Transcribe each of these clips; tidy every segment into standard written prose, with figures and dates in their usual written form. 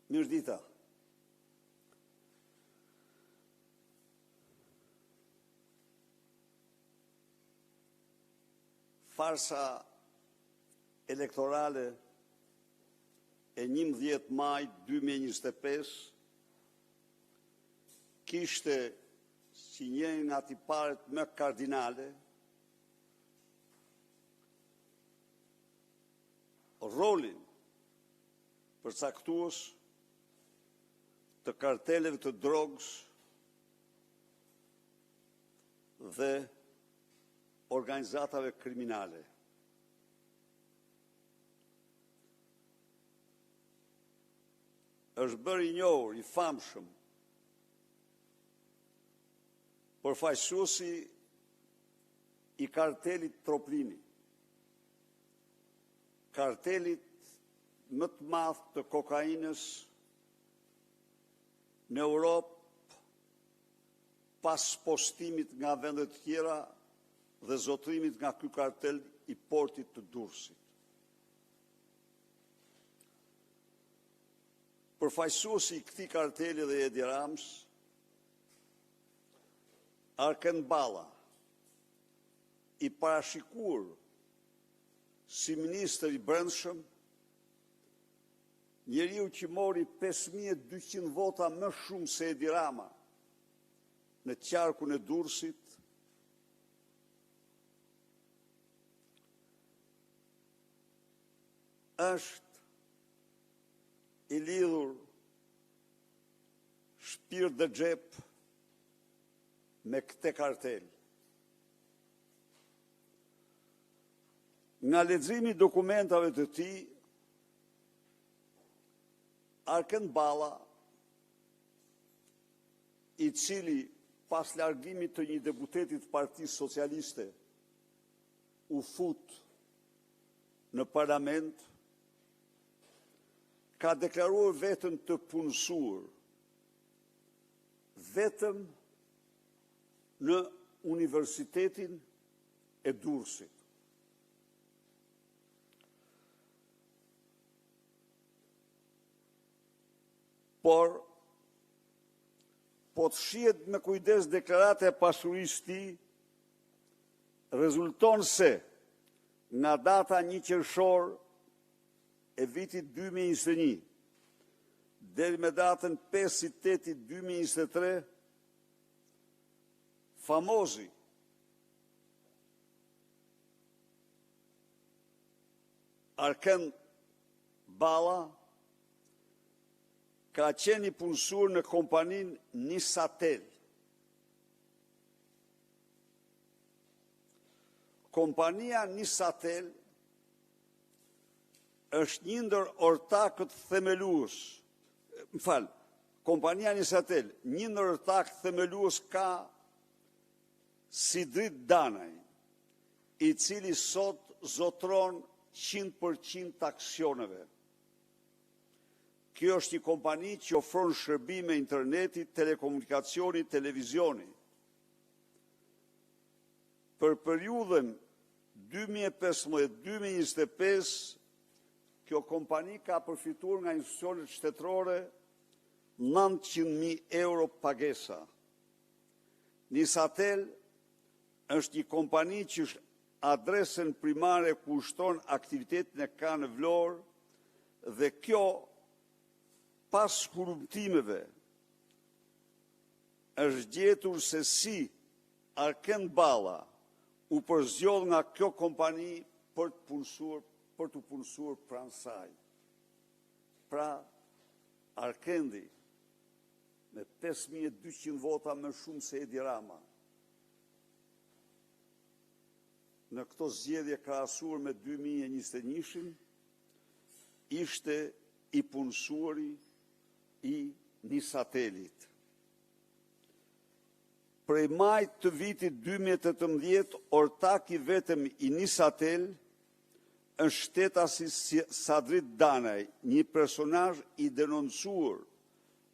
Mirëdita. Farsa elektorale e 11 maj 2025 kishte si një nga tiparet më kardinale rolin përcaktues të karteleve të drogës dhe organizatave kriminale. Është bërë i njohur, i famshëm, përfaqësuesi i kartelit Troplini, kartelit më të madh të kokainës në Europë pas postimit nga vendet të tjera dhe zotrimit nga ky kartel i portit të Durrësit. Përfaqësuesi i këtij karteli dhe Edi Rams, Arken Balla, i parashikuar si ministër i brendshëm, njeriu që mori 5200 vota më shumë se Edi Rama në qarkun e Durrësit, është i lidhur shpirt dhe xhep me këtë kartel. Nga leximi i dokumentave të tij, Arken Balla, i cili pas largimit të një deputeti të Partisë Socialiste u fut në parlament, ka deklaruar veten të punësuar vetëm në Universitetin e Durrësit. Por, po të shihet me kujdes deklarata e pasurisë së tij, rezulton se nga data 1 qershor e vitit 2021 deri me datën 5/8/2023, famozi Arken Balla ka qenë i punësuar në kompaninë Nisatel. Kompania Nisatel është një ndër ortakët themelues. Kompania Nisatel, një ndër ortakët themelues ka Sidrit Danaj, i cili sot zotron 100% të aksioneve. Kjo është një kompani që ofron shërbime interneti, telekomunikacioni, televizioni. Për periudhën 2015-2025, kjo kompani ka përfituar nga institucionet shtetërore 900.000 euro pagesa. Nisatel është një kompani që është adresën primare ku ushton aktivitetin e ka në Vlorë dhe kjo pas korruptimeve është gjetur se si Arken Balla u përzgjodh nga kjo kompani për të punësuar pranë saj. Pra, Arkendi, me 5200 vota më shumë se Edi Rama, në këto zgjedhje krahasuar me 2021-shin, ishte i punësuari i Nisatelit. Prej majt të vitit 2018, ortak i vetëm i Nisatel është shtetasi Sidrit Danaj, një personazh i denoncuar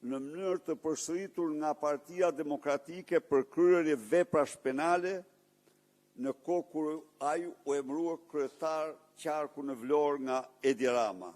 në mënyrë të përsëritur nga Partia Demokratike për kryerje veprash penale në kohë kur ai u emërua kryetar qarku në Vlorë nga Edi Rama.